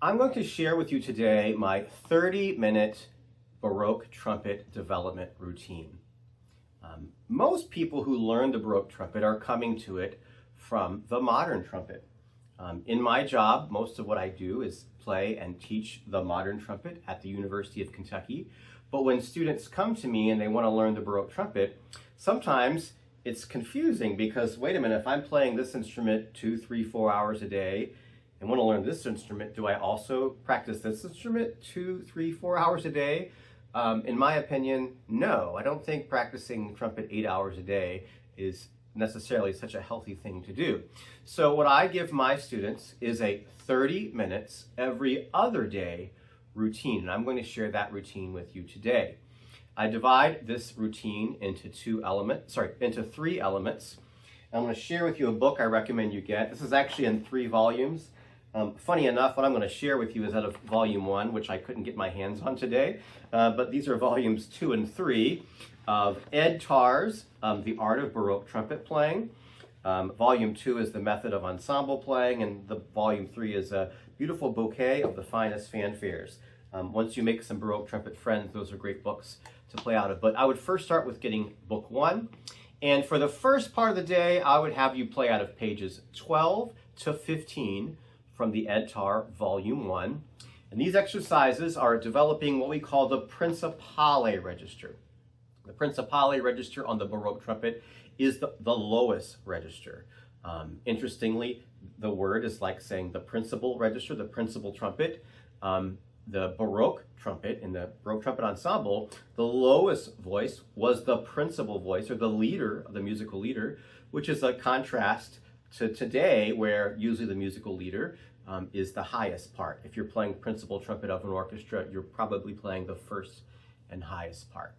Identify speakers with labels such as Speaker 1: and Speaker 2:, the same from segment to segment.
Speaker 1: I'm going to share with you today my 30-minute Baroque trumpet development routine. Most people who learn the Baroque trumpet are coming to it from the modern trumpet. In my job, most of what I do is play and teach the modern trumpet at the University of Kentucky. But when students come to me and they want to learn the Baroque trumpet, sometimes it's confusing because, wait a minute, if I'm playing this instrument 2, 3, 4 hours a day and want to learn this instrument, do I also practice this instrument 2, 3, 4 hours a day? In my opinion, no. I don't think practicing trumpet 8 hours a day is necessarily such a healthy thing to do. So what I give my students is a 30 minutes every other day routine, and I'm going to share that routine with you today. I divide this routine into three elements. I'm going to share with you a book I recommend you get. This is actually in 3 volumes. Funny enough, what I'm going to share with you is out of volume 1, which I couldn't get my hands on today, but these are volumes 2 and 3 of Ed Tarr's The Art of Baroque Trumpet Playing. Volume 2 is The Method of Ensemble Playing, and volume 3 is A Beautiful Bouquet of the Finest Fanfares. Once you make some Baroque trumpet friends, those are great books to play out of. But I would first start with getting book 1. And for the first part of the day, I would have you play out of pages 12 to 15 from the Ed Tarr Volume 1. And these exercises are developing what we call the Principale Register. The Principale Register on the Baroque trumpet is the lowest register. Interestingly, the word is like saying the principal register, the principal trumpet. The Baroque trumpet, in the Baroque trumpet ensemble, the lowest voice was the principal voice, or the leader, the musical leader, which is a contrast to today, where usually the musical leader is the highest part. If you're playing principal trumpet of an orchestra, you're probably playing the first and highest part.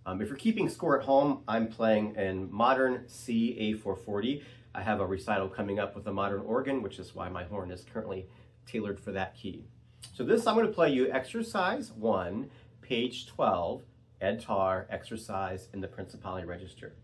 Speaker 1: If you're keeping score at home, I'm playing in modern C A440. I have a recital coming up with a modern organ, which is why my horn is currently tailored for that key. So I'm going to play you exercise 1, page 12, Ed Tarr exercise in the Principale Register.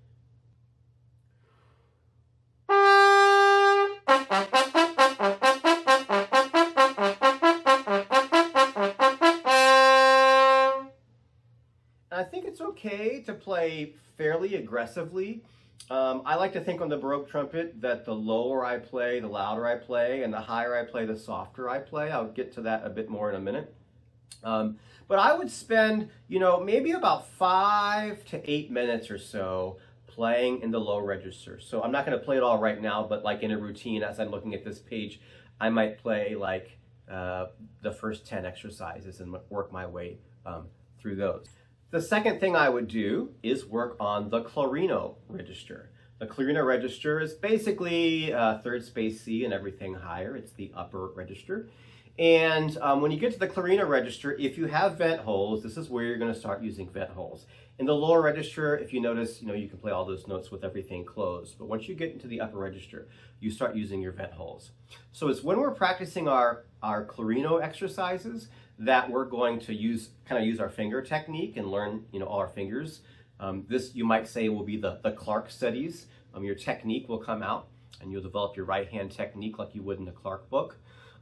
Speaker 1: I think it's okay to play fairly aggressively. I like to think on the Baroque trumpet that the lower I play, the louder I play, and the higher I play, the softer I play. I'll get to that a bit more in a minute. But I would spend, maybe about 5 to 8 minutes or so playing in the low register. So I'm not going to play it all right now, but like in a routine, as I'm looking at this page, I might play like the first 10 exercises and work my way through those. The second thing I would do is work on the Clarino register. The Clarino register is basically third space C and everything higher. It's the upper register. And when you get to the Clarino register, if you have vent holes, this is where you're going to start using vent holes. In the lower register, if you notice, you can play all those notes with everything closed. But once you get into the upper register, you start using your vent holes. So it's when we're practicing our Clarino exercises that we're going to use our finger technique and learn, all our fingers. This, you might say, will be the Clark studies. Your technique will come out, and you'll develop your right hand technique like you would in the Clark book.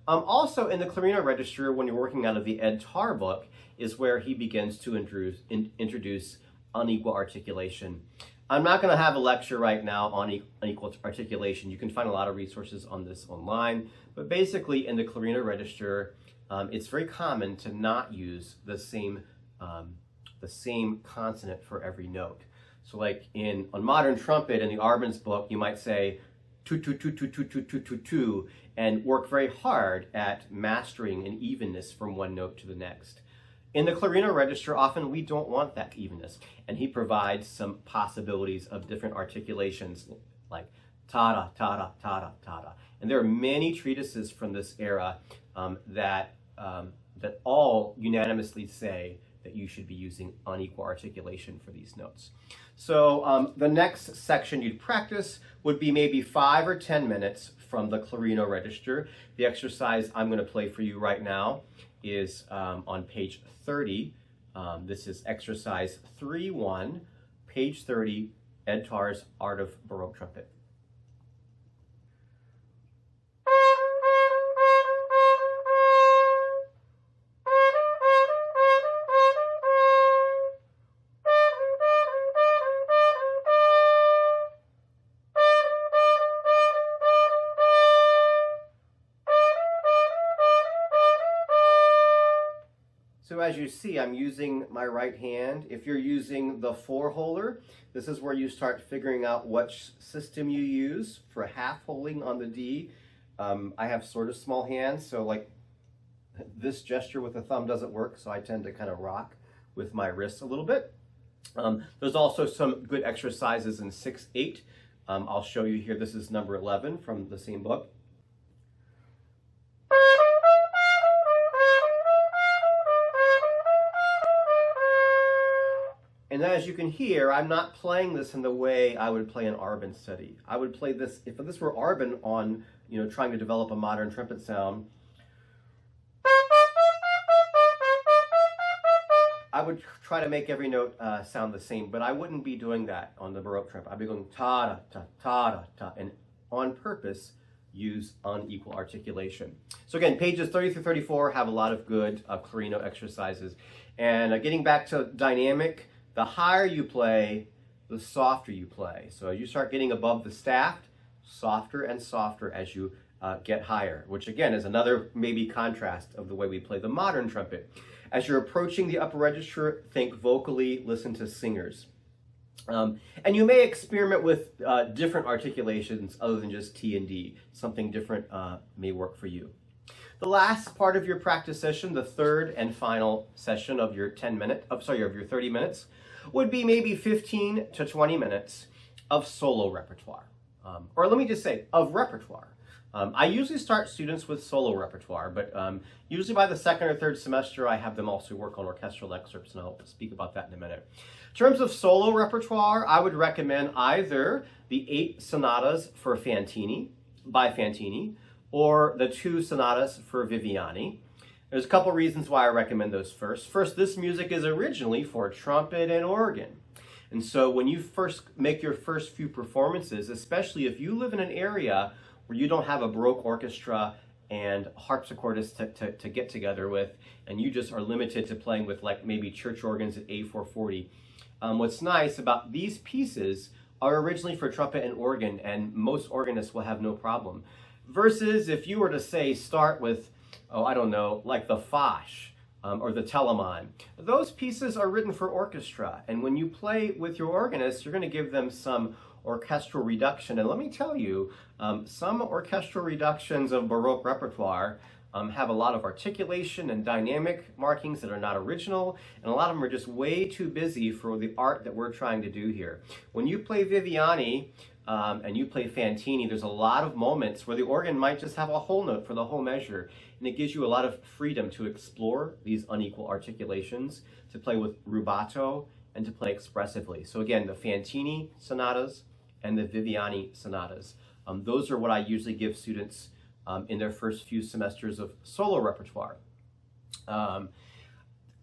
Speaker 1: Also, in the Clarino register, when you're working out of the Ed Tarr book, is where he begins to introduce unequal articulation. I'm not going to have a lecture right now on unequal articulation. You can find a lot of resources on this online, but basically in the Clarino register, it's very common to not use the same consonant for every note. So like on modern trumpet in the Arben's book, you might say tu tu tu tu tu tu tu tu tu and work very hard at mastering an evenness from one note to the next. In the Clarino register, often we don't want that evenness, and he provides some possibilities of different articulations like ta-da, ta-da, ta-da, ta-da. And there are many treatises from this era that all unanimously say that you should be using unequal articulation for these notes. So the next section you'd practice would be maybe 5 or 10 minutes from the Clarino register. The exercise I'm going to play for you right now is on page 30. This is exercise 3-1, page 30, Ed Tarr's Art of Baroque Trumpet. as you see, I'm using my right hand. If you're using the four-holer, this is where you start figuring out which system you use for half-holing on the D. I have sort of small hands, so like this gesture with the thumb doesn't work, so I tend to kind of rock with my wrists a little bit. There's also some good exercises in 6/8. I'll show you here. This is number 11 from the same book. And as you can hear, I'm not playing this in the way I would play an Arbin study. I would play this, if this were Arbin on, trying to develop a modern trumpet sound, I would try to make every note sound the same, but I wouldn't be doing that on the Baroque trumpet. I'd be going ta-da, ta, ta-da, ta, and on purpose use unequal articulation. So again, pages 30 through 34 have a lot of good Clarino exercises. And getting back to dynamic, the higher you play, the softer you play. So as you start getting above the staff, softer and softer as you get higher, which again is another maybe contrast of the way we play the modern trumpet. As you're approaching the upper register, think vocally, listen to singers. And you may experiment with different articulations other than just T and D. Something different may work for you. The last part of your practice session, the third and final session of your 30 minutes, would be maybe 15 to 20 minutes of solo repertoire. Or let me just say, of repertoire. I usually start students with solo repertoire, but usually by the second or third semester, I have them also work on orchestral excerpts, and I'll speak about that in a minute. In terms of solo repertoire, I would recommend either the 8 sonatas for Fantini, by Fantini, or the 2 sonatas for Viviani. There's a couple reasons why I recommend those first. First, this music is originally for trumpet and organ. And so when you first make your first few performances, especially if you live in an area where you don't have a Baroque orchestra and harpsichordists to get together with, and you just are limited to playing with like maybe church organs at A440, what's nice about these pieces are originally for trumpet and organ, and most organists will have no problem. Versus if you were to say start with, I don't know, like the Foch or the Telemann. Those pieces are written for orchestra, and when you play with your organist, you're going to give them some orchestral reduction. And let me tell you, some orchestral reductions of Baroque repertoire have a lot of articulation and dynamic markings that are not original, and a lot of them are just way too busy for the art that we're trying to do here. When you play Viviani and you play Fantini, there's a lot of moments where the organ might just have a whole note for the whole measure, and it gives you a lot of freedom to explore these unequal articulations, to play with rubato, and to play expressively. So again, the Fantini sonatas and the Viviani sonatas. Those are what I usually give students in their first few semesters of solo repertoire.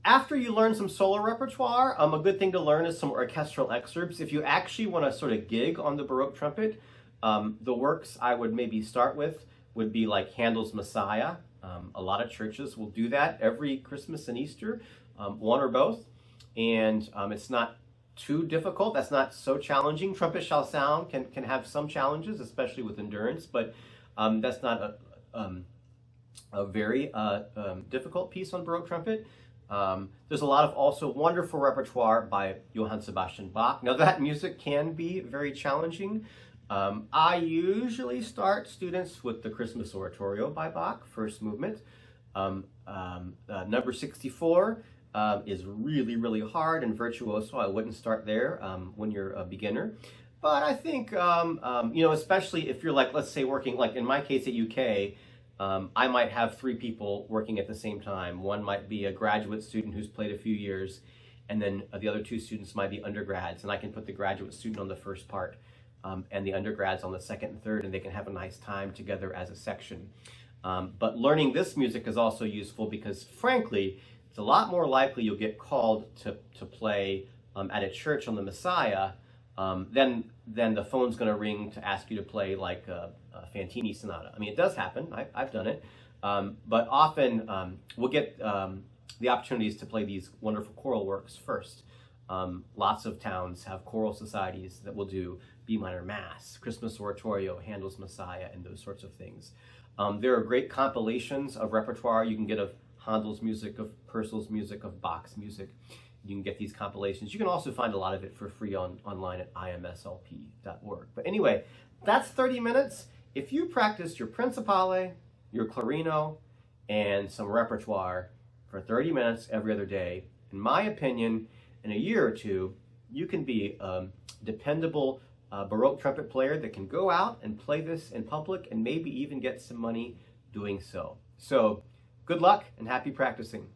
Speaker 1: After you learn some solo repertoire, a good thing to learn is some orchestral excerpts. If you actually want to sort of gig on the Baroque trumpet, the works I would maybe start with would be like Handel's Messiah. A lot of churches will do that every Christmas and Easter, one or both. And it's not too difficult. That's not so challenging. Trumpet Shall Sound can have some challenges, especially with endurance, but that's not a very difficult piece on Baroque trumpet. There's a lot of also wonderful repertoire by Johann Sebastian Bach. Now that music can be very challenging. I usually start students with the Christmas Oratorio by Bach, first movement. Number 64 is really, really hard and virtuoso. I wouldn't start there when you're a beginner. But I think, especially if you're like, let's say working, like in my case at UK, I might have 3 people working at the same time. One might be a graduate student who's played a few years, and then the other 2 students might be undergrads, and I can put the graduate student on the first part and the undergrads on the second and third, and they can have a nice time together as a section. But learning this music is also useful because, frankly, it's a lot more likely you'll get called to play at a church on the Messiah then the phone's going to ring to ask you to play like a Fantini sonata. I mean, it does happen. I've done it. But often we'll get the opportunities to play these wonderful choral works first. Lots of towns have choral societies that will do B minor Mass, Christmas Oratorio, Handel's Messiah, and those sorts of things. There are great compilations of repertoire you can get of Handel's music, of Purcell's music, of Bach's music. You can get these compilations. You can also find a lot of it for free online at imslp.org. But anyway, that's 30 minutes. If you practice your Principale, your Clarino, and some Repertoire for 30 minutes every other day, in my opinion, in a year or two, you can be a dependable Baroque trumpet player that can go out and play this in public and maybe even get some money doing so. So good luck and happy practicing.